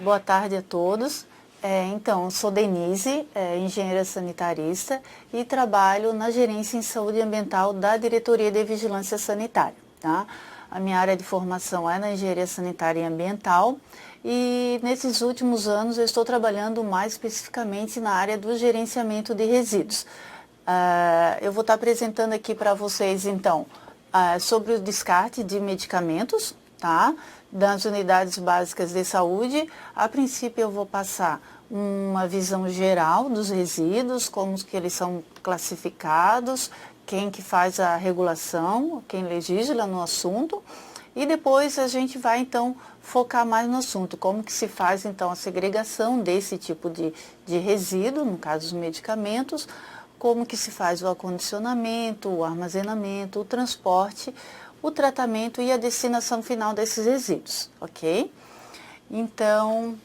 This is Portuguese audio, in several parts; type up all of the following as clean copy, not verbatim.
Boa tarde a todos. Então, sou Denise, engenheira sanitarista e trabalho na gerência em saúde ambiental da Diretoria de Vigilância Sanitária. Tá? A minha área de formação é na engenharia sanitária e ambiental e nesses últimos anos eu estou trabalhando mais especificamente na área do gerenciamento de resíduos. Eu vou estar apresentando aqui para vocês, então, sobre o descarte de medicamentos, tá? Das unidades básicas de saúde. A princípio eu vou passar uma visão geral dos resíduos, como que eles são classificados, quem que faz a regulação, quem legisla no assunto, e depois a gente vai então focar mais no assunto, como que se faz então a segregação desse tipo de resíduo, no caso os medicamentos, como que se faz o acondicionamento, o armazenamento, o transporte, o tratamento e a destinação final desses resíduos, ok? Então,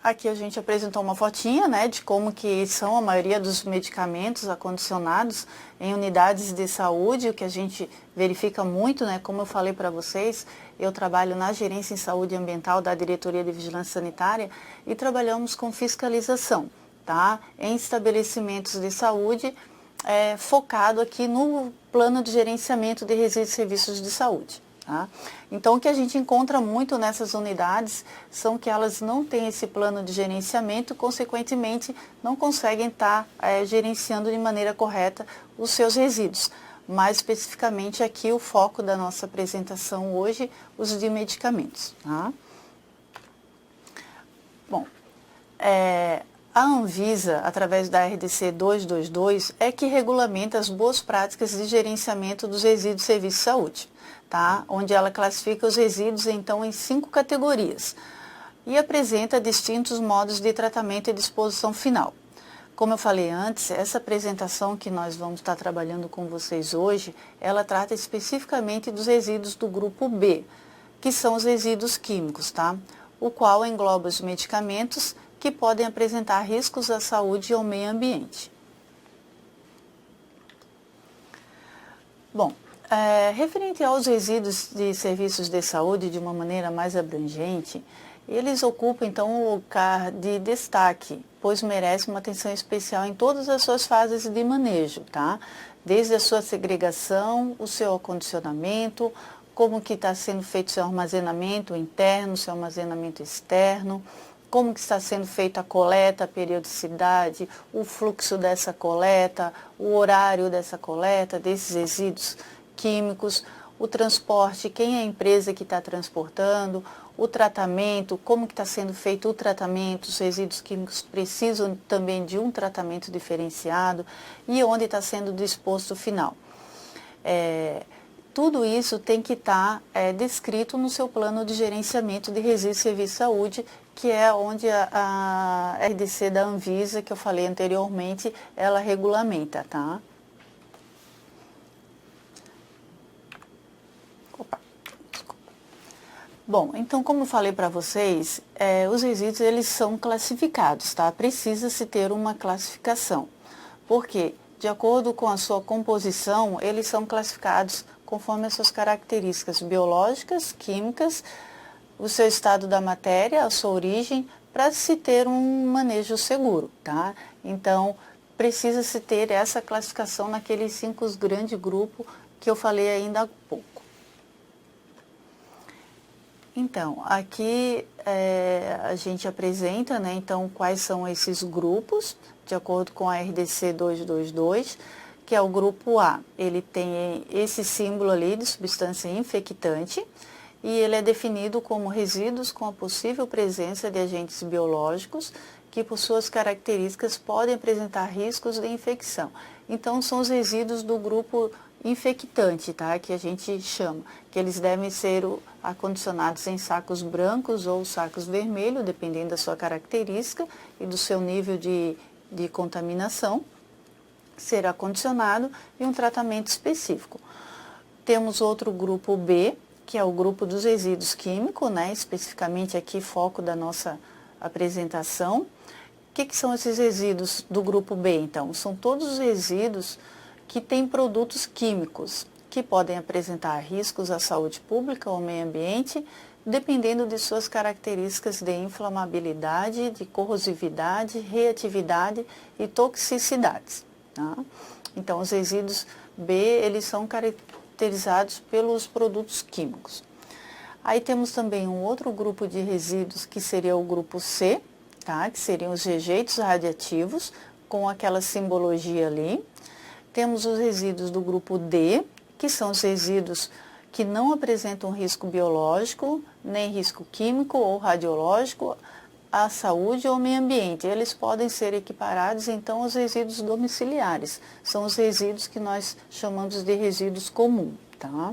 aqui a gente apresentou uma fotinha, né, de como que são a maioria dos medicamentos acondicionados em unidades de saúde, o que a gente verifica muito, né, como eu falei para vocês, eu trabalho na gerência em saúde ambiental da Diretoria de Vigilância Sanitária e trabalhamos com fiscalização, tá, em estabelecimentos de saúde, focado aqui no plano de gerenciamento de resíduos e serviços de saúde. Tá? Então, o que a gente encontra muito nessas unidades são que elas não têm esse plano de gerenciamento, consequentemente, não conseguem estar gerenciando de maneira correta os seus resíduos. Mais especificamente aqui o foco da nossa apresentação hoje, os de medicamentos. Tá? Bom, a Anvisa, através da RDC 222, é que regulamenta as boas práticas de gerenciamento dos resíduos de serviço de saúde, tá? Onde ela classifica os resíduos então em 5 categorias e apresenta distintos modos de tratamento e disposição final. Como eu falei antes, essa apresentação que nós vamos estar trabalhando com vocês hoje, ela trata especificamente dos resíduos do grupo B, que são os resíduos químicos, tá? O qual engloba os medicamentos que podem apresentar riscos à saúde e ao meio ambiente. Bom, referente aos resíduos de serviços de saúde de uma maneira mais abrangente, eles ocupam então um lugar de destaque, pois merecem uma atenção especial em todas as suas fases de manejo, tá? Desde a sua segregação, o seu acondicionamento, como que está sendo feito o seu armazenamento interno, seu armazenamento externo, como que está sendo feita a coleta, a periodicidade, o fluxo dessa coleta, o horário dessa coleta, desses resíduos químicos, o transporte, quem é a empresa que está transportando, o tratamento, como que está sendo feito o tratamento, os resíduos químicos precisam também de um tratamento diferenciado e onde está sendo disposto o final. Tudo isso tem que estar descrito no seu plano de gerenciamento de resíduos e serviços de saúde, que é onde a RDC da Anvisa, que eu falei anteriormente, ela regulamenta, tá? Bom, então como eu falei para vocês, os resíduos eles são classificados, tá? Precisa-se ter uma classificação, porque de acordo com a sua composição, eles são classificados conforme as suas características biológicas, químicas, o seu estado da matéria, a sua origem, para se ter um manejo seguro, tá? Então, precisa-se ter essa classificação naqueles 5 grandes grupos que eu falei ainda há pouco. Então, aqui a gente apresenta, né, então, quais são esses grupos, de acordo com a RDC 222, que é o grupo A. Ele tem esse símbolo ali de substância infectante, e ele é definido como resíduos com a possível presença de agentes biológicos que, por suas características, podem apresentar riscos de infecção. Então, são os resíduos do grupo infectante, tá? Que a gente chama, que eles devem ser acondicionados em sacos brancos ou sacos vermelhos, dependendo da sua característica e do seu nível de contaminação, ser acondicionado e um tratamento específico. Temos outro grupo B, que é o grupo dos resíduos químicos, né? Especificamente aqui foco da nossa apresentação. O que são esses resíduos do grupo B, então? São todos os resíduos que têm produtos químicos, que podem apresentar riscos à saúde pública ou ao meio ambiente, dependendo de suas características de inflamabilidade, de corrosividade, reatividade e toxicidades. Tá? Então, os resíduos B, eles são caracterizados pelos produtos químicos. Aí temos também um outro grupo de resíduos, que seria o grupo C, tá? Que seriam os rejeitos radiativos, com aquela simbologia ali. Temos os resíduos do grupo D, que são os resíduos que não apresentam risco biológico, nem risco químico ou radiológico à saúde ou meio ambiente. Eles podem ser equiparados, então, aos resíduos domiciliares. São os resíduos que nós chamamos de resíduos comuns, tá?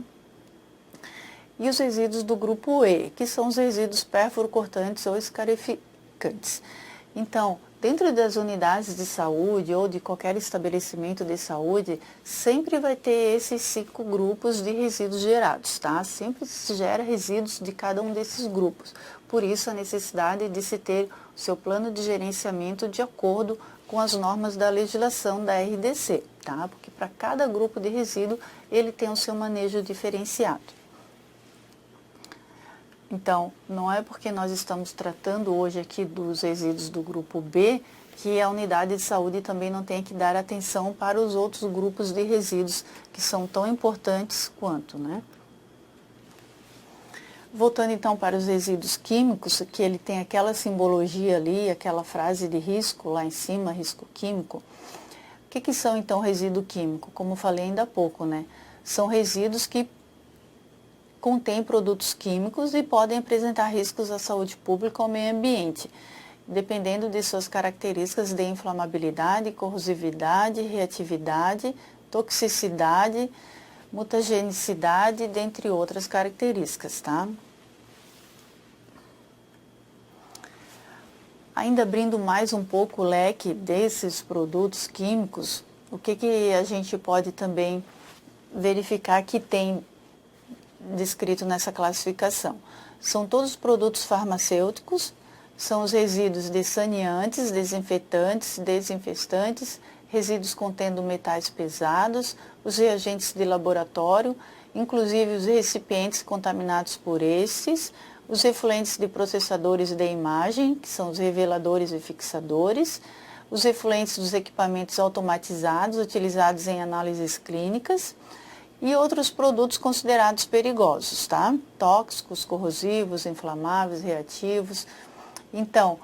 E os resíduos do grupo E, que são os resíduos perfluorocortantes ou escarificantes. Então, dentro das unidades de saúde ou de qualquer estabelecimento de saúde, sempre vai ter esses 5 grupos de resíduos gerados, tá? Sempre se gera resíduos de cada um desses grupos. Por isso, a necessidade de se ter o seu plano de gerenciamento de acordo com as normas da legislação da RDC, tá? Porque para cada grupo de resíduo, ele tem o seu manejo diferenciado. Então, não é porque nós estamos tratando hoje aqui dos resíduos do grupo B que a unidade de saúde também não tem que dar atenção para os outros grupos de resíduos que são tão importantes quanto, né? Voltando então para os resíduos químicos, que ele tem aquela simbologia ali, aquela frase de risco lá em cima, risco químico. O que são então resíduo químico? Como falei ainda há pouco, né? São resíduos que contém produtos químicos e podem apresentar riscos à saúde pública ou ao meio ambiente, dependendo de suas características de inflamabilidade, corrosividade, reatividade, toxicidade, mutagenicidade, dentre outras características, tá? Ainda abrindo mais um pouco o leque desses produtos químicos, o que a gente pode também verificar que tem descrito nessa classificação? São todos os produtos farmacêuticos, são os resíduos de saneantes, desinfetantes, desinfestantes, resíduos contendo metais pesados, os reagentes de laboratório, inclusive os recipientes contaminados por estes, os efluentes de processadores de imagem, que são os reveladores e fixadores, os efluentes dos equipamentos automatizados utilizados em análises clínicas, e outros produtos considerados perigosos, tá? Tóxicos, corrosivos, inflamáveis, reativos. Então,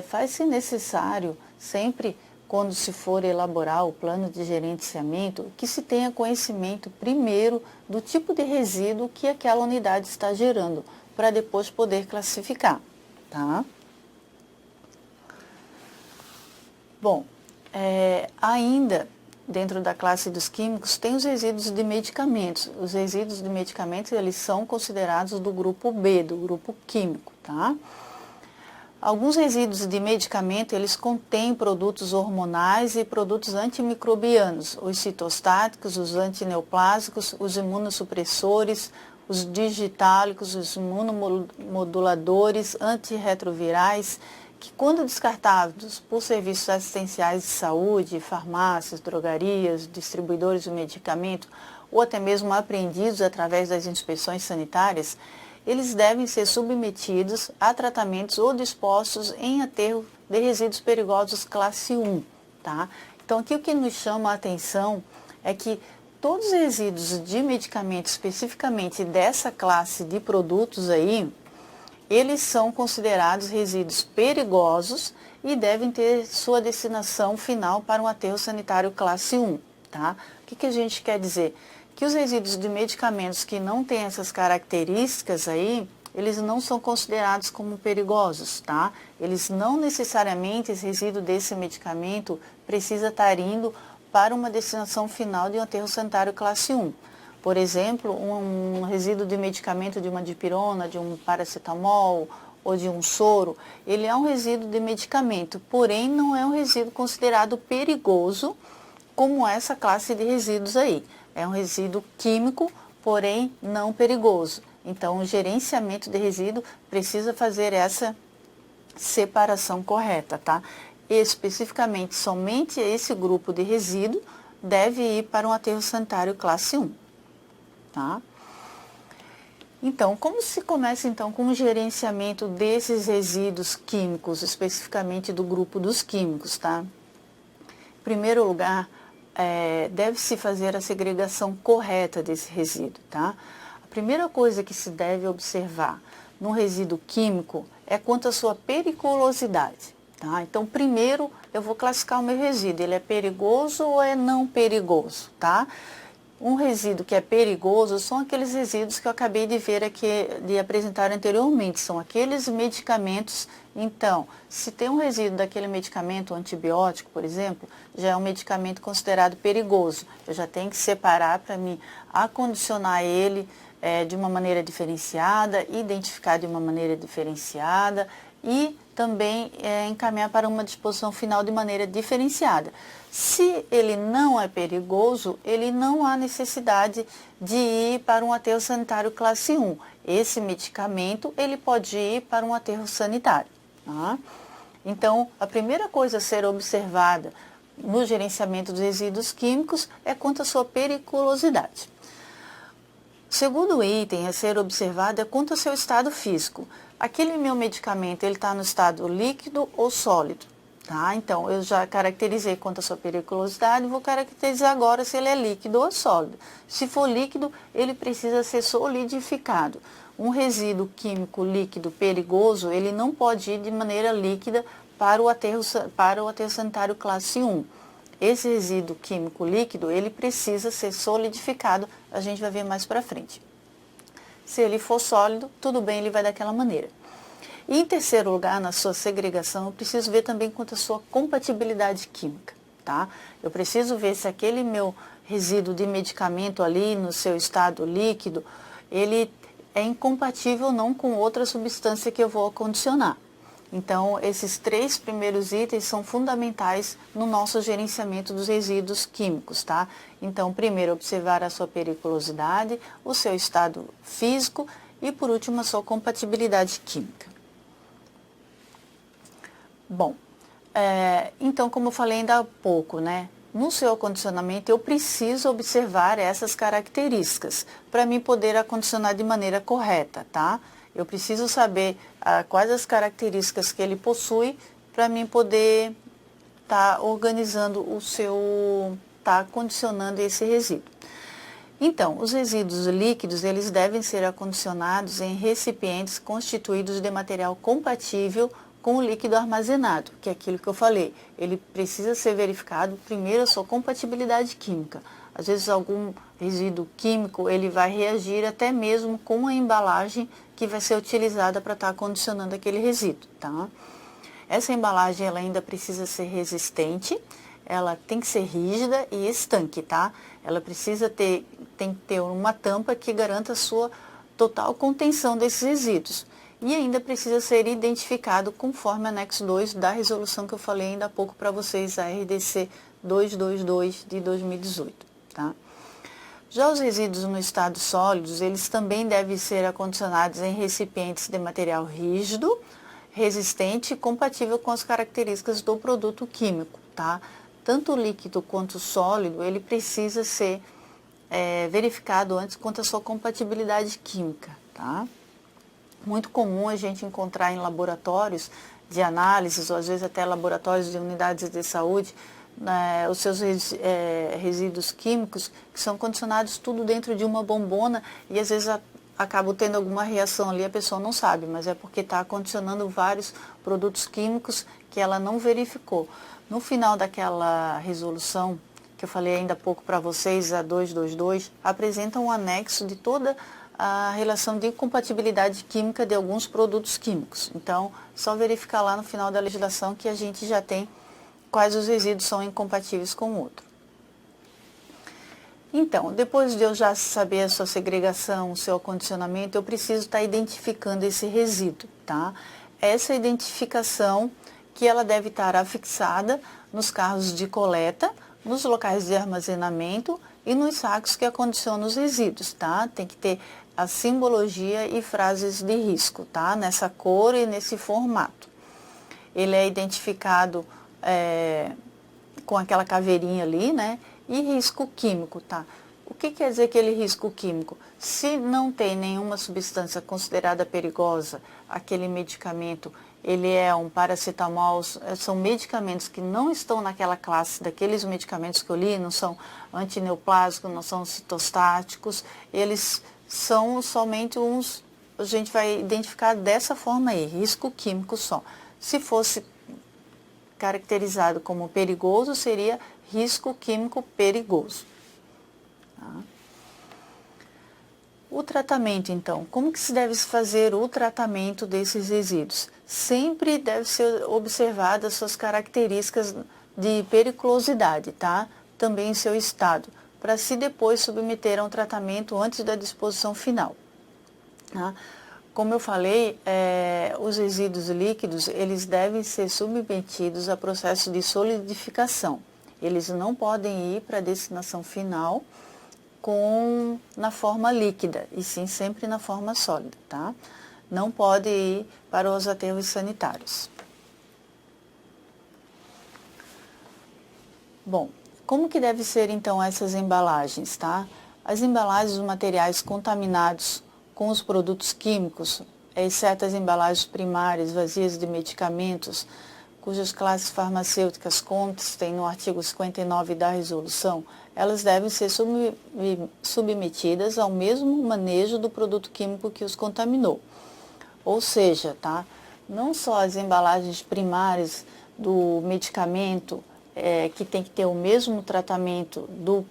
faz-se necessário, sempre quando se for elaborar o plano de gerenciamento, que se tenha conhecimento primeiro do tipo de resíduo que aquela unidade está gerando, para depois poder classificar, tá? Bom, ainda dentro da classe dos químicos, tem os resíduos de medicamentos. Os resíduos de medicamentos, eles são considerados do grupo B, do grupo químico, tá? Alguns resíduos de medicamento, eles contêm produtos hormonais e produtos antimicrobianos, os citostáticos, os antineoplásicos, os imunossupressores, os digitálicos, os imunomoduladores, antirretrovirais, que quando descartados por serviços assistenciais de saúde, farmácias, drogarias, distribuidores de medicamento ou até mesmo apreendidos através das inspeções sanitárias, eles devem ser submetidos a tratamentos ou dispostos em aterro de resíduos perigosos classe 1, tá? Então, aqui o que nos chama a atenção é que todos os resíduos de medicamentos, especificamente dessa classe de produtos aí, eles são considerados resíduos perigosos e devem ter sua destinação final para um aterro sanitário classe 1, tá? O que a gente quer dizer? Que os resíduos de medicamentos que não têm essas características aí, eles não são considerados como perigosos, tá? Eles não necessariamente, esse resíduo desse medicamento precisa estar indo para uma destinação final de um aterro sanitário classe 1. Por exemplo, um resíduo de medicamento de uma dipirona, de um paracetamol ou de um soro, ele é um resíduo de medicamento, porém não é um resíduo considerado perigoso como essa classe de resíduos aí. É um resíduo químico, porém não perigoso. Então, o gerenciamento de resíduo precisa fazer essa separação correta, tá? Especificamente, somente esse grupo de resíduo deve ir para um aterro sanitário classe 1. Tá? Então, como se começa então com o gerenciamento desses resíduos químicos, especificamente do grupo dos químicos, tá? Em primeiro lugar, deve-se fazer a segregação correta desse resíduo, tá? A primeira coisa que se deve observar no resíduo químico é quanto à sua periculosidade, tá? Então, primeiro eu vou classificar o meu resíduo, ele é perigoso ou é não perigoso, tá? Um resíduo que é perigoso são aqueles resíduos que eu acabei de ver aqui, de apresentar anteriormente, são aqueles medicamentos. Então, se tem um resíduo daquele medicamento, um antibiótico, por exemplo, já é um medicamento considerado perigoso. Eu já tenho que separar para mim acondicionar ele de uma maneira diferenciada, identificar de uma maneira diferenciada e também encaminhar para uma disposição final de maneira diferenciada. Se ele não é perigoso, ele não há necessidade de ir para um aterro sanitário classe 1. Esse medicamento, ele pode ir para um aterro sanitário. Tá? Então, a primeira coisa a ser observada no gerenciamento dos resíduos químicos é quanto à sua periculosidade. O segundo item a ser observado é quanto ao seu estado físico. Aquele meu medicamento, ele está no estado líquido ou sólido? Tá? Então, eu já caracterizei quanto à sua periculosidade, vou caracterizar agora se ele é líquido ou sólido. Se for líquido, ele precisa ser solidificado. Um resíduo químico líquido perigoso, ele não pode ir de maneira líquida para o aterro sanitário classe 1. Esse resíduo químico líquido, ele precisa ser solidificado, a gente vai ver mais para frente. Se ele for sólido, tudo bem, ele vai daquela maneira. E em terceiro lugar, na sua segregação, eu preciso ver também quanto à sua compatibilidade química, tá? Eu preciso ver se aquele meu resíduo de medicamento ali no seu estado líquido, ele é incompatível ou não com outra substância que eu vou acondicionar. Então, esses três primeiros itens são fundamentais no nosso gerenciamento dos resíduos químicos, tá? Então, primeiro, observar a sua periculosidade, o seu estado físico e, por último, a sua compatibilidade química. Bom, então, como eu falei ainda há pouco, né? No seu acondicionamento, eu preciso observar essas características para mim poder acondicionar de maneira correta, tá? Eu preciso saber quais as características que ele possui para mim poder estar organizando tá acondicionando esse resíduo. Então, os resíduos líquidos, eles devem ser acondicionados em recipientes constituídos de material compatível com o líquido armazenado, que é aquilo que eu falei. Ele precisa ser verificado primeiro a sua compatibilidade química. Às vezes algum resíduo químico, ele vai reagir até mesmo com a embalagem que vai ser utilizada para estar acondicionando aquele resíduo, tá? Essa embalagem, ela ainda precisa ser resistente, ela tem que ser rígida e estanque, tá? Ela tem que ter uma tampa que garanta a sua total contenção desses resíduos. E ainda precisa ser identificado conforme anexo 2 da resolução que eu falei ainda há pouco para vocês, a RDC 222 de 2018, tá? Já os resíduos no estado sólidos, eles também devem ser acondicionados em recipientes de material rígido, resistente e compatível com as características do produto químico, tá? Tanto o líquido quanto o sólido, ele precisa ser verificado antes quanto à sua compatibilidade química, tá? Muito comum a gente encontrar em laboratórios de análises, ou às vezes até laboratórios de unidades de saúde, os seus resíduos químicos, que são condicionados tudo dentro de uma bombona e às vezes acaba tendo alguma reação ali, a pessoa não sabe, mas é porque está condicionando vários produtos químicos que ela não verificou. No final daquela resolução, que eu falei ainda há pouco para vocês, a 222, apresenta um anexo de toda a relação de incompatibilidade química de alguns produtos químicos. Então, só verificar lá no final da legislação que a gente já tem quais os resíduos são incompatíveis com o outro. Então, depois de eu já saber a sua segregação, o seu acondicionamento, eu preciso estar identificando esse resíduo, tá? Essa identificação que ela deve estar afixada nos carros de coleta, nos locais de armazenamento e nos sacos que acondicionam os resíduos, tá? Tem que ter a simbologia e frases de risco, tá? Nessa cor e nesse formato. Ele é identificado com aquela caveirinha ali, né? E risco químico, tá? O que quer dizer aquele risco químico? Se não tem nenhuma substância considerada perigosa, aquele medicamento, ele é um paracetamol, são medicamentos que não estão naquela classe daqueles medicamentos que eu li, não são antineoplásicos, não são citostáticos, eles são somente uns, a gente vai identificar dessa forma aí, risco químico só. Se fosse caracterizado como perigoso, seria risco químico perigoso. Tá? O tratamento, então, como que se deve fazer o tratamento desses resíduos? Sempre deve ser observadas suas características de periculosidade, tá? Também seu estado, para se depois submeter a um tratamento antes da disposição final. Tá? Como eu falei, os resíduos líquidos, eles devem ser submetidos a processo de solidificação. Eles não podem ir para a destinação final na forma líquida, e sim sempre na forma sólida, tá? Não pode ir para os aterros sanitários. Bom, como que deve ser então essas embalagens, tá? As embalagens dos materiais contaminados com os produtos químicos, exceto as embalagens primárias vazias de medicamentos, cujas classes farmacêuticas constem no artigo 59 da resolução, elas devem ser submetidas ao mesmo manejo do produto químico que os contaminou. Ou seja, tá? Não só as embalagens primárias do medicamento, que tem que ter o mesmo tratamento do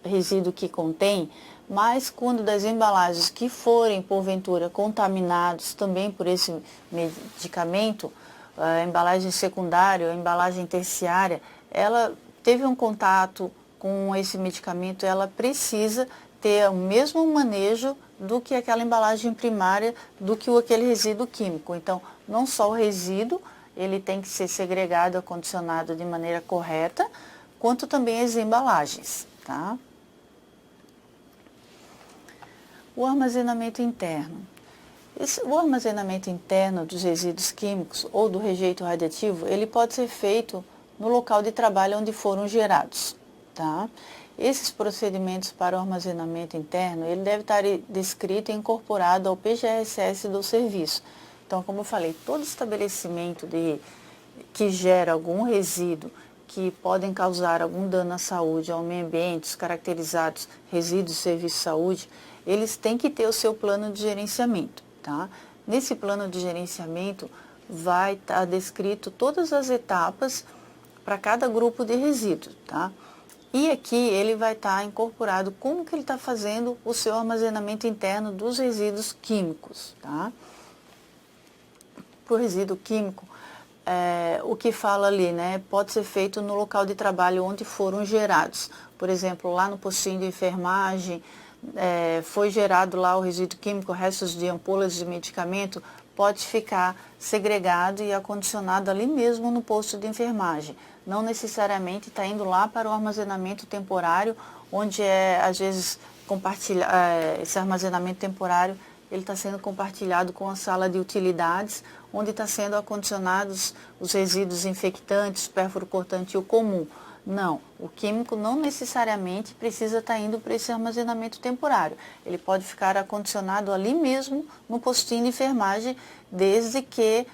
resíduo que contém, mas quando das embalagens que forem, porventura, contaminados também por esse medicamento, a embalagem secundária, a embalagem terciária, ela teve um contato com esse medicamento, ela precisa ter o mesmo manejo do que aquela embalagem primária, do que aquele resíduo químico. Então, não só o resíduo, ele tem que ser segregado, acondicionado de maneira correta, quanto também as embalagens, tá? O armazenamento interno. O armazenamento interno dos resíduos químicos ou do rejeito radioativo, ele pode ser feito no local de trabalho onde foram gerados, tá? Esses procedimentos para o armazenamento interno, ele deve estar descrito e incorporado ao PGRSS do serviço. Então, como eu falei, todo estabelecimento que gera algum resíduo que podem causar algum dano à saúde, ao meio ambiente, os caracterizados resíduos de serviço de saúde, eles têm que ter o seu plano de gerenciamento, tá? Nesse plano de gerenciamento vai estar descrito todas as etapas para cada grupo de resíduos, tá? E aqui ele vai estar incorporado como que ele está fazendo o seu armazenamento interno dos resíduos químicos, tá? Para o resíduo químico, o que fala ali, né, pode ser feito no local de trabalho onde foram gerados. Por exemplo, lá no postinho de enfermagem, foi gerado lá o resíduo químico, restos de ampolas de medicamento, pode ficar segregado e acondicionado ali mesmo no posto de enfermagem. Não necessariamente está indo lá para o armazenamento temporário, onde às vezes esse armazenamento temporário ele está sendo compartilhado com a sala de utilidades, onde está sendo acondicionados os resíduos infectantes, pérfuro cortante e o comum. Não, o químico não necessariamente precisa estar indo para esse armazenamento temporário. Ele pode ficar acondicionado ali mesmo no postinho de enfermagem, desde que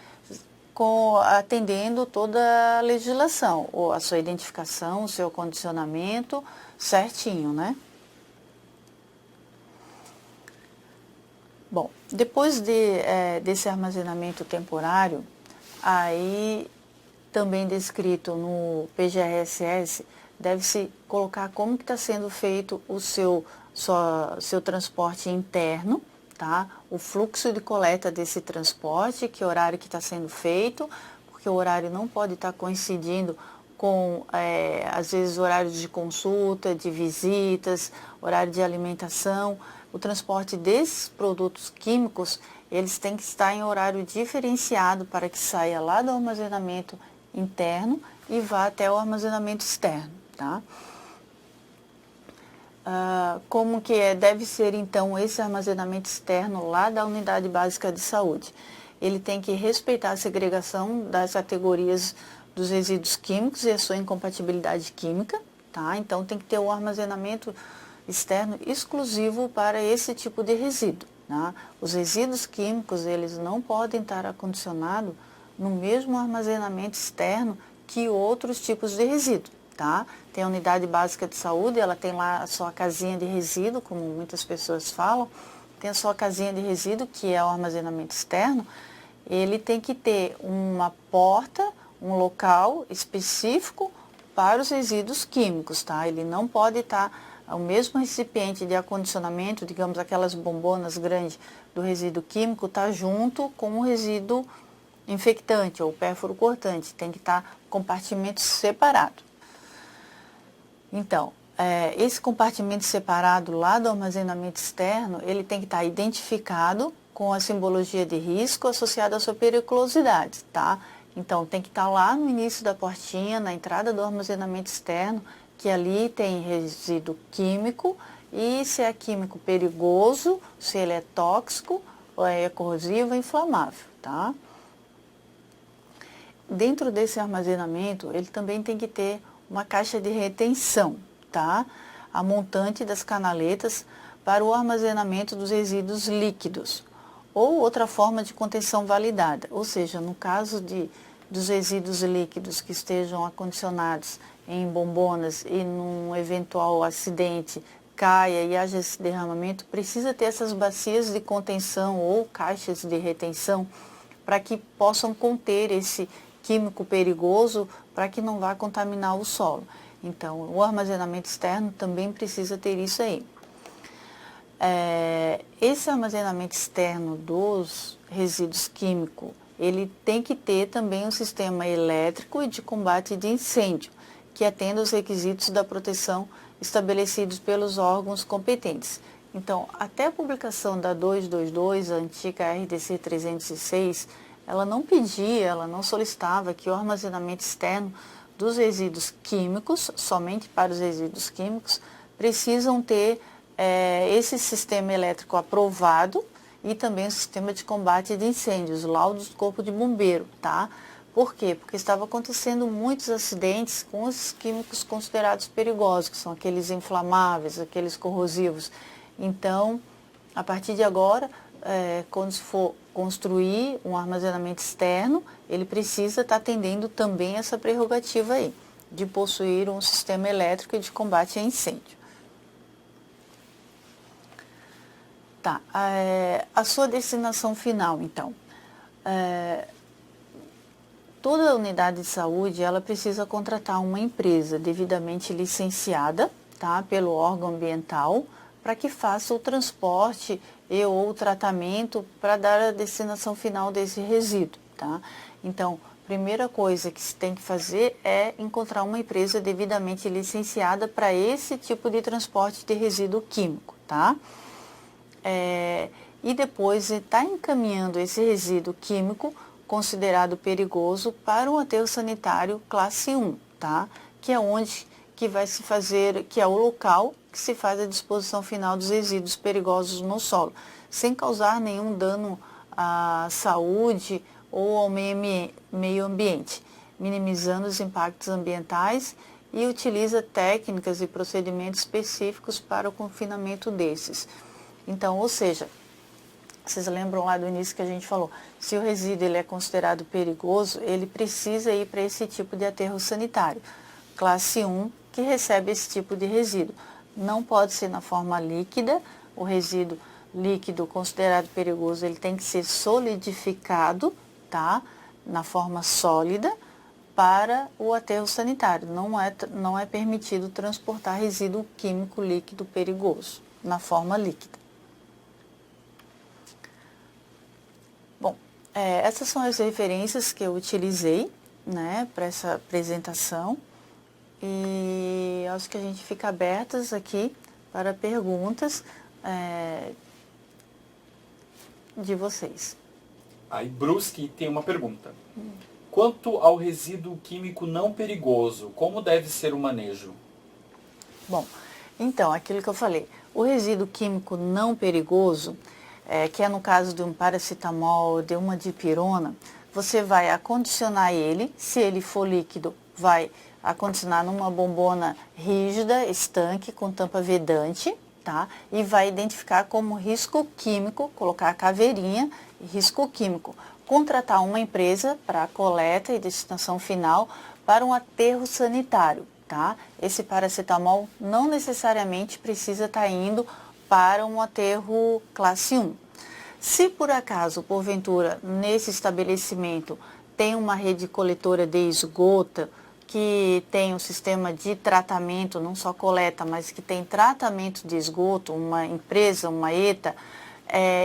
atendendo toda a legislação, ou a sua identificação, o seu acondicionamento certinho, né? Bom, depois desse armazenamento temporário, aí também descrito no PGRSS, deve-se colocar como que está sendo feito o seu transporte interno, tá? O fluxo de coleta desse transporte, que horário que está sendo feito, porque o horário não pode estar coincidindo com, às vezes, horários de consulta, de visitas, horário de alimentação. O transporte desses produtos químicos, eles têm que estar em horário diferenciado para que saia lá do armazenamento interno e vá até o armazenamento externo, tá? Como que deve ser então esse armazenamento externo lá da unidade básica de saúde? Ele tem que respeitar a segregação das categorias dos resíduos químicos e a sua incompatibilidade química, tá? Então tem que ter o armazenamento externo exclusivo para esse tipo de resíduo. Tá? Os resíduos químicos, eles não podem estar acondicionados no mesmo armazenamento externo que outros tipos de resíduo. Tá? Tem a unidade básica de saúde, ela tem lá a sua casinha de resíduo, como muitas pessoas falam, tem a sua casinha de resíduo, que é o armazenamento externo. Ele tem que ter uma porta, um local específico para os resíduos químicos, tá? Ele não pode estar, o mesmo recipiente de acondicionamento, digamos aquelas bombonas grandes do resíduo químico, tá junto com o resíduo infectante ou pérfuro cortante, tem que estar compartimento separado. Então, esse compartimento separado lá do armazenamento externo, ele tem que estar identificado com a simbologia de risco associada à sua periculosidade, tá? Então, tem que estar lá no início da portinha, na entrada do armazenamento externo, que ali tem resíduo químico e se é químico perigoso, se ele é tóxico, ou é corrosivo ou inflamável, tá? Dentro desse armazenamento, ele também tem que ter uma caixa de retenção, tá? A montante das canaletas para o armazenamento dos resíduos líquidos ou outra forma de contenção validada, ou seja, no caso dos resíduos líquidos que estejam acondicionados em bombonas e num eventual acidente caia e haja esse derramamento, precisa ter essas bacias de contenção ou caixas de retenção para que possam conter esse químico perigoso para que não vá contaminar o solo. Então, o armazenamento externo também precisa ter isso aí. Esse armazenamento externo dos resíduos químicos, ele tem que ter também um sistema elétrico e de combate de incêndio, que atenda aos requisitos da proteção estabelecidos pelos órgãos competentes. Então, até a publicação da 222, a antiga RDC 306, ela não pedia, ela não solicitava que o armazenamento externo dos resíduos químicos, somente para os resíduos químicos, precisam ter esse sistema elétrico aprovado e também o sistema de combate de incêndios, laudos do Corpo de Bombeiro, tá? Por quê? Porque estava acontecendo muitos acidentes com os químicos considerados perigosos, que são aqueles inflamáveis, aqueles corrosivos. Então, a partir de agora, quando se for construir um armazenamento externo, ele precisa estar atendendo também essa prerrogativa aí, de possuir um sistema elétrico de combate a incêndio. Tá, a sua destinação final, então. Toda unidade de saúde, ela precisa contratar uma empresa devidamente licenciada, tá, pelo órgão ambiental, para que faça o transporte ou o tratamento para dar a destinação final desse resíduo, tá? Então, primeira coisa que se tem que fazer é encontrar uma empresa devidamente licenciada para esse tipo de transporte de resíduo químico, tá? E depois está encaminhando esse resíduo químico considerado perigoso para um aterro sanitário classe 1, tá? Que é onde que vai se fazer, que é o local que se faz a disposição final dos resíduos perigosos no solo, sem causar nenhum dano à saúde ou ao meio ambiente, minimizando os impactos ambientais e utiliza técnicas e procedimentos específicos para o confinamento desses. Então, ou seja, vocês lembram lá do início que a gente falou, se o resíduo ele é considerado perigoso, ele precisa ir para esse tipo de aterro sanitário, classe 1, que recebe esse tipo de resíduo. Não pode ser na forma líquida, o resíduo líquido considerado perigoso, ele tem que ser solidificado, tá? Na forma sólida, para o aterro sanitário. Não é permitido transportar resíduo químico líquido perigoso na forma líquida. Bom, essas são as referências que eu utilizei, né, para essa apresentação. E acho que a gente fica abertas aqui para perguntas de vocês. Aí Brusque tem uma pergunta. Quanto ao resíduo químico não perigoso, como deve ser o manejo? Bom, então, aquilo que eu falei, o resíduo químico não perigoso, que é no caso de um paracetamol, de uma dipirona, você vai acondicionar ele, se ele for líquido, vai acondicionar numa bombona rígida, estanque, com tampa vedante, tá? E vai identificar como risco químico, colocar a caveirinha, risco químico. Contratar uma empresa para coleta e destinação final para um aterro sanitário, tá? Esse paracetamol não necessariamente precisa estar indo para um aterro classe 1. Se por acaso, porventura, nesse estabelecimento tem uma rede coletora de esgoto, que tem um sistema de tratamento, não só coleta, mas que tem tratamento de esgoto, uma empresa, uma ETA,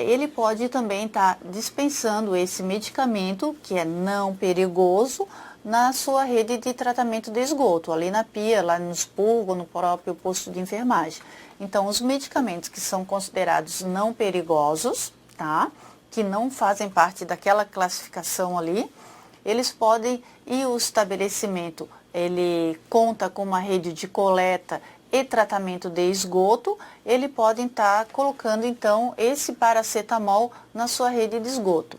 ele pode também estar dispensando esse medicamento, que é não perigoso, na sua rede de tratamento de esgoto, ali na pia, lá no expurgo, no próprio posto de enfermagem. Então, os medicamentos que são considerados não perigosos, tá? Que não fazem parte daquela classificação ali, eles podem, e o estabelecimento, ele conta com uma rede de coleta e tratamento de esgoto, ele pode estar colocando então esse paracetamol na sua rede de esgoto.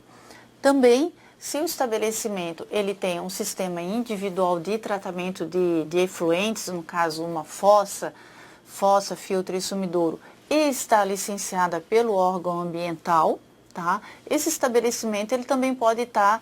Também, se o estabelecimento ele tem um sistema individual de tratamento de efluentes, no caso uma fossa, filtro e sumidouro, e está licenciada pelo órgão ambiental, tá? Esse estabelecimento ele também pode estar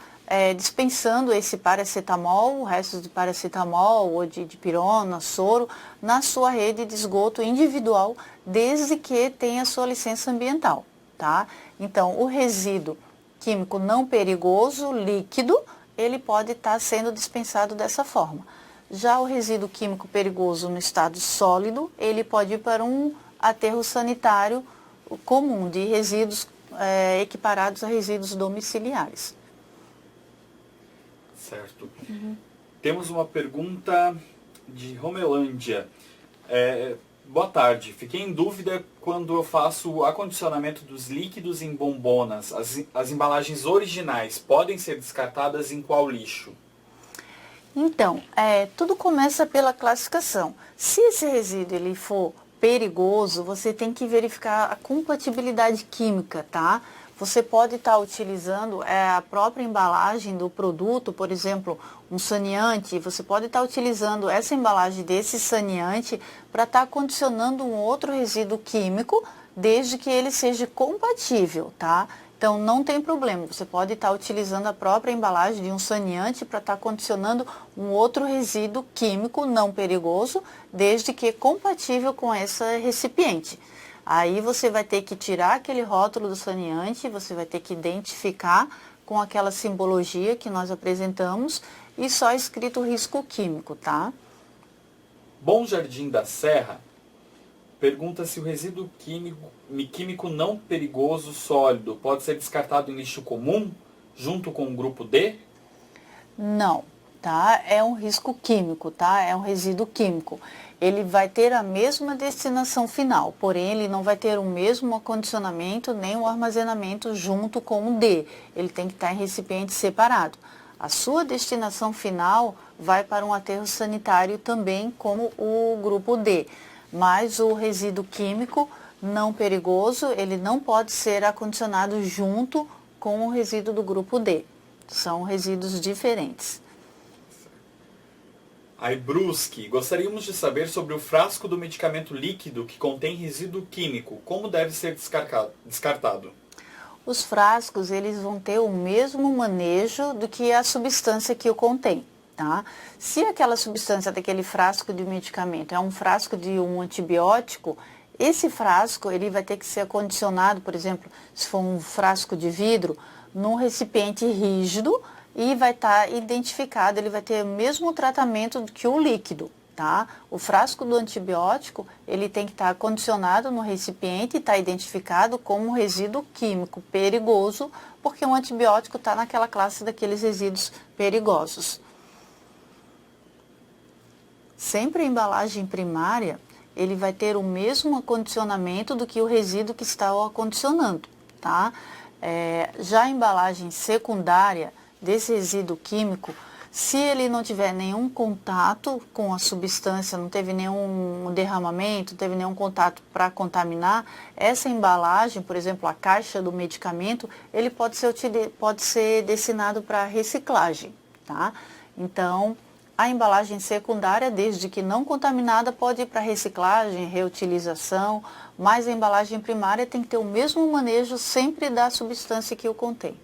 dispensando esse paracetamol, o resto de paracetamol ou de dipirona, soro, na sua rede de esgoto individual, desde que tenha sua licença ambiental, tá? Então, o resíduo químico não perigoso, líquido, ele pode estar sendo dispensado dessa forma. Já o resíduo químico perigoso no estado sólido, ele pode ir para um aterro sanitário comum de resíduos equiparados a resíduos domiciliares. Certo. Temos uma pergunta de Romelândia. Boa tarde. Fiquei em dúvida quando eu faço o acondicionamento dos líquidos em bombonas. As embalagens originais podem ser descartadas em qual lixo? Então, tudo começa pela classificação. Se esse resíduo ele for perigoso, você tem que verificar a compatibilidade química, tá? Você pode estar utilizando a própria embalagem do produto, por exemplo, um saneante, você pode estar utilizando essa embalagem desse saneante para estar condicionando um outro resíduo químico, desde que ele seja compatível, tá? Então, não tem problema, você pode estar utilizando a própria embalagem de um saneante para estar condicionando um outro resíduo químico não perigoso, desde que compatível com esse recipiente. Aí você vai ter que tirar aquele rótulo do saneante, você vai ter que identificar com aquela simbologia que nós apresentamos e só escrito risco químico, tá? Bom Jardim da Serra pergunta se o resíduo químico não perigoso sólido pode ser descartado em lixo comum, junto com o grupo D? Não, tá? É um risco químico, tá? É um resíduo químico. Ele vai ter a mesma destinação final, porém ele não vai ter o mesmo acondicionamento nem o armazenamento junto com o D. Ele tem que estar em recipiente separado. A sua destinação final vai para um aterro sanitário também como o grupo D. Mas o resíduo químico não perigoso, ele não pode ser acondicionado junto com o resíduo do grupo D. São resíduos diferentes. Aí, Brusque, gostaríamos de saber sobre o frasco do medicamento líquido que contém resíduo químico. Como deve ser descartado? Os frascos, eles vão ter o mesmo manejo do que a substância que o contém, tá? Se aquela substância daquele frasco de medicamento é um frasco de um antibiótico, esse frasco, ele vai ter que ser acondicionado, por exemplo, se for um frasco de vidro, num recipiente rígido, e vai estar identificado, ele vai ter o mesmo tratamento que o líquido, tá? O frasco do antibiótico, ele tem que estar acondicionado no recipiente e está identificado como resíduo químico perigoso, porque o antibiótico está naquela classe daqueles resíduos perigosos. Sempre a embalagem primária, ele vai ter o mesmo acondicionamento do que o resíduo que está o acondicionando, tá? Já a embalagem secundária, desse resíduo químico, se ele não tiver nenhum contato com a substância, não teve nenhum derramamento, não teve nenhum contato para contaminar, essa embalagem, por exemplo, a caixa do medicamento, ele pode ser destinado para reciclagem, tá? Então, A embalagem secundária, desde que não contaminada, pode ir para reciclagem, reutilização, mas a embalagem primária tem que ter o mesmo manejo sempre da substância que o contém.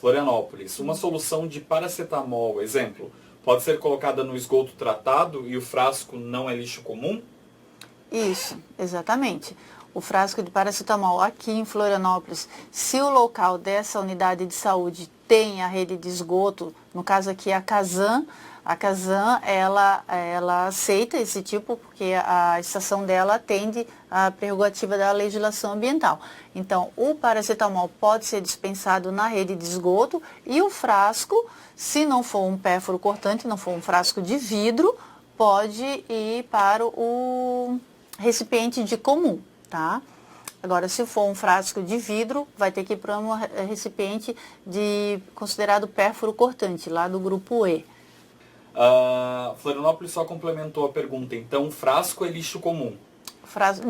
Florianópolis, uma solução de paracetamol, exemplo, pode ser colocada no esgoto tratado e o frasco não é lixo comum? Isso, exatamente. O frasco de paracetamol aqui em Florianópolis, se o local dessa unidade de saúde tem a rede de esgoto, no caso aqui a Casan, ela aceita esse tipo porque a estação dela atende a prerrogativa da legislação ambiental. Então, o paracetamol pode ser dispensado na rede de esgoto e o frasco, se não for um pérfuro cortante, não for um frasco de vidro, pode ir para o recipiente de comum, tá? Agora, se for um frasco de vidro, vai ter que ir para um recipiente considerado pérfuro cortante, lá do grupo E. Florianópolis só complementou a pergunta, então frasco é lixo comum?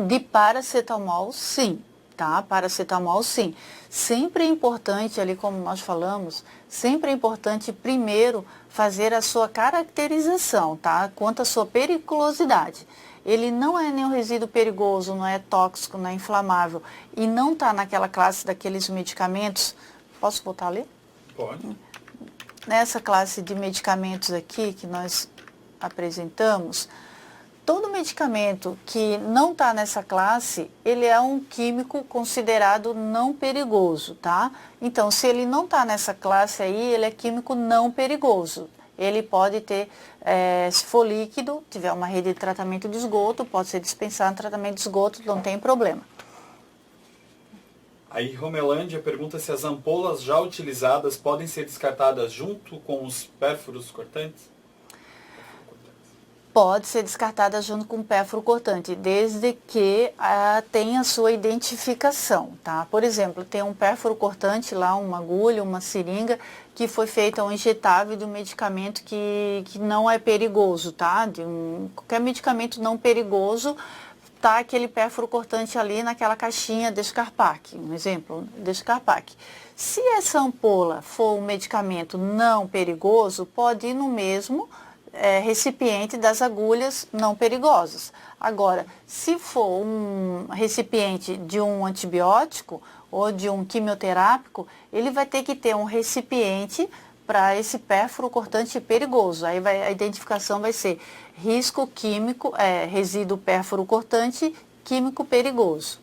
De paracetamol, sim, tá? Paracetamol, sim. Sempre é importante, ali como nós falamos, sempre é importante primeiro fazer a sua caracterização, tá? Quanto à sua periculosidade. Ele não é nenhum resíduo perigoso, não é tóxico, não é inflamável e não está naquela classe daqueles medicamentos. Posso voltar a ler? Pode. Nessa classe de medicamentos aqui que nós apresentamos, todo medicamento que não está nessa classe, ele é um químico considerado não perigoso, tá? Então, se ele não está nessa classe aí, ele é químico não perigoso. Ele pode ter, se for líquido, tiver uma rede de tratamento de esgoto, pode ser dispensado no tratamento de esgoto, não tem problema. Aí Romelândia pergunta se as ampolas já utilizadas podem ser descartadas junto com os pérfuros cortantes? Pode ser descartada junto com o pérfuro cortante, desde que tenha a sua identificação, tá? Por exemplo, tem um pérfuro cortante lá, uma agulha, uma seringa, que foi feita um injetável de um medicamento que não é perigoso, tá? Qualquer medicamento não perigoso, tá aquele pérfuro cortante ali naquela caixinha Descarpac, um exemplo, Descarpac. Se essa ampola for um medicamento não perigoso, pode ir no mesmo recipiente das agulhas não perigosas. Agora, se for um recipiente de um antibiótico ou de um quimioterápico, ele vai ter que ter um recipiente para esse pérfuro cortante perigoso. Aí a identificação vai ser risco químico, resíduo pérfuro cortante químico perigoso.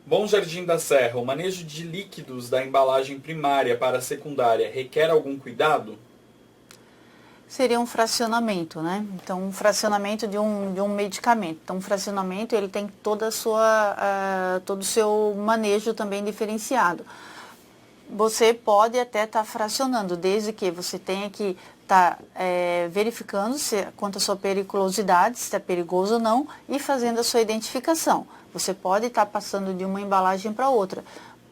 Bom Jardim da Serra, o manejo de líquidos da embalagem primária para a secundária requer algum cuidado? Seria um fracionamento, né? Então, um fracionamento de um medicamento. Então, um fracionamento, ele tem todo o seu manejo também diferenciado. Você pode até estar fracionando, desde que você tenha que estar verificando quanto à sua periculosidade, se é perigoso ou não, e fazendo a sua identificação. Você pode estar passando de uma embalagem para outra.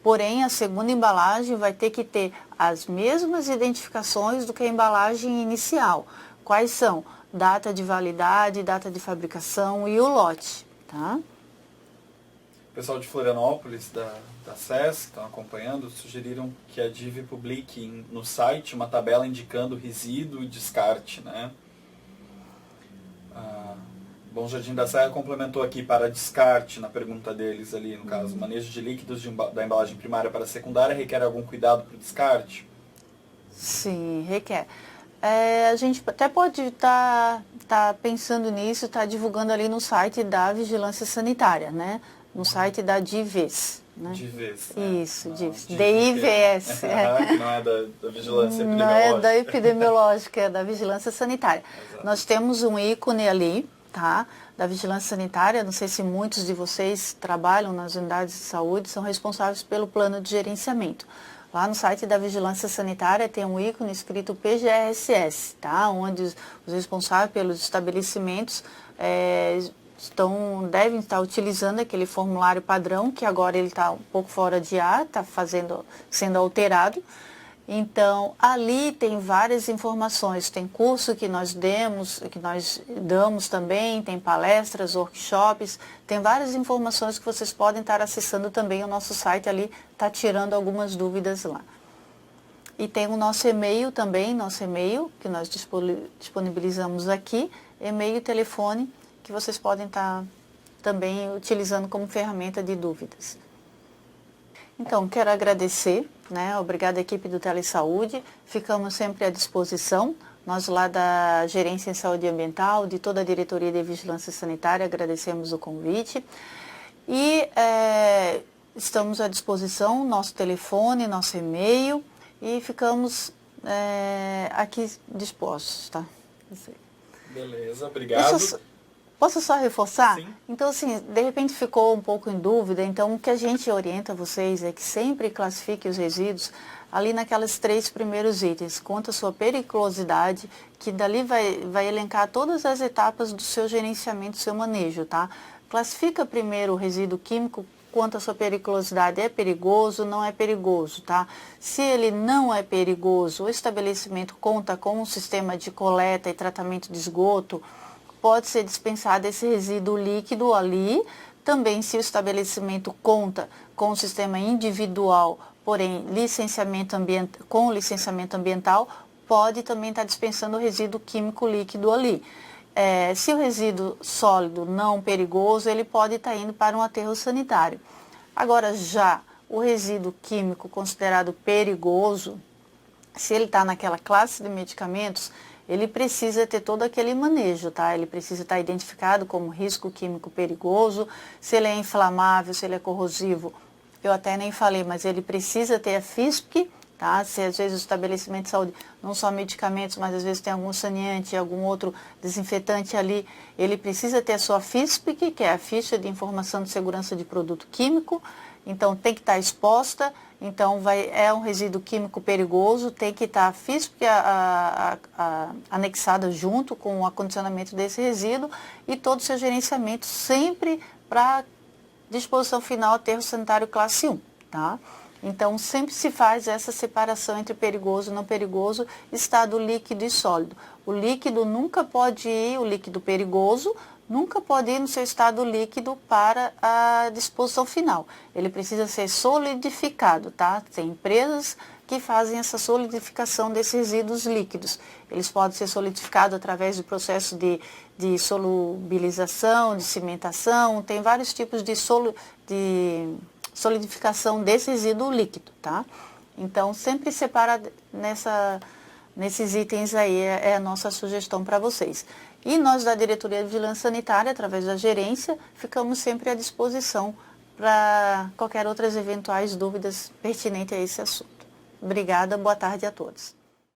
Porém, a segunda embalagem vai ter que ter as mesmas identificações do que a embalagem inicial. Quais são? Data de validade, data de fabricação e o lote, tá? O pessoal de Florianópolis, da SES, que estão acompanhando, sugeriram que a DIV publique no site uma tabela indicando resíduo e descarte, né? Bom Jardim da Serra complementou aqui para descarte, na pergunta deles ali, no caso, manejo de líquidos da embalagem primária para a secundária requer algum cuidado para o descarte? Sim, requer. A gente até pode estar pensando nisso, estar divulgando ali no site da Vigilância Sanitária, né? No site da DIVES. Né? DIVES. Né? Isso, DIVES. DIVS. Que não é da Vigilância Epidemiológica. Não é da epidemiológica, é da Vigilância Sanitária. Exato. Nós temos um ícone ali, tá? Da Vigilância Sanitária. Não sei se muitos de vocês trabalham nas unidades de saúde, são responsáveis pelo plano de gerenciamento. Lá no site da Vigilância Sanitária tem um ícone escrito PGRSS, tá? Onde os responsáveis pelos estabelecimentos devem estar utilizando aquele formulário padrão, que agora ele está um pouco fora de ar, está sendo alterado. Então, ali tem várias informações, tem curso que nós damos também, tem palestras, workshops, tem várias informações que vocês podem estar acessando também o nosso site ali, está tirando algumas dúvidas lá. E tem o nosso e-mail também, que nós disponibilizamos aqui, e-mail e telefone, que vocês podem estar também utilizando como ferramenta de dúvidas. Então, quero agradecer, né? Obrigada, equipe do Telesaúde. Ficamos sempre à disposição. Nós lá da Gerência em Saúde Ambiental, de toda a Diretoria de Vigilância Sanitária, agradecemos o convite. E estamos à disposição, nosso telefone, nosso e-mail, e ficamos aqui dispostos, tá? Beleza, obrigado. Posso só reforçar? Sim. Então, assim, de repente ficou um pouco em dúvida, então o que a gente orienta vocês é que sempre classifique os resíduos ali naquelas 3 primeiros itens, quanto à sua periculosidade, que dali vai elencar todas as etapas do seu gerenciamento, do seu manejo, tá? Classifica primeiro o resíduo químico, quanto à sua periculosidade, é perigoso, não é perigoso, tá? Se ele não é perigoso, o estabelecimento conta com um sistema de coleta e tratamento de esgoto, pode ser dispensado esse resíduo líquido ali. Também, se o estabelecimento conta com um sistema individual, porém com licenciamento ambiental, pode também estar dispensando o resíduo químico líquido ali. Se o resíduo sólido não perigoso, ele pode estar indo para um aterro sanitário. Agora, já o resíduo químico considerado perigoso, se ele está naquela classe de medicamentos, ele precisa ter todo aquele manejo, tá? Ele precisa estar identificado como risco químico perigoso, se ele é inflamável, se ele é corrosivo, eu até nem falei, mas ele precisa ter a FISP, tá? Se às vezes o estabelecimento de saúde, não só medicamentos, mas às vezes tem algum saneante, algum outro desinfetante ali, ele precisa ter a sua FISP, que é a ficha de informação de segurança de produto químico, então tem que estar exposta. Então, é um resíduo químico perigoso, tem que estar a FISP anexada junto com o acondicionamento desse resíduo e todo o seu gerenciamento sempre para disposição final aterro sanitário classe 1, tá? Então, sempre se faz essa separação entre perigoso e não perigoso, estado líquido e sólido. O líquido nunca pode ir, o líquido perigoso, nunca pode ir no seu estado líquido para a disposição final. Ele precisa ser solidificado, tá? Tem empresas que fazem essa solidificação desses resíduos líquidos. Eles podem ser solidificados através do processo de solubilização, de cimentação, tem vários tipos de solidificação desse resíduo líquido, tá? Então, sempre separa nesses itens aí, é a nossa sugestão para vocês. E nós da Diretoria de Vigilância Sanitária, através da gerência, ficamos sempre à disposição para qualquer outras eventuais dúvidas pertinentes a esse assunto. Obrigada, boa tarde a todos.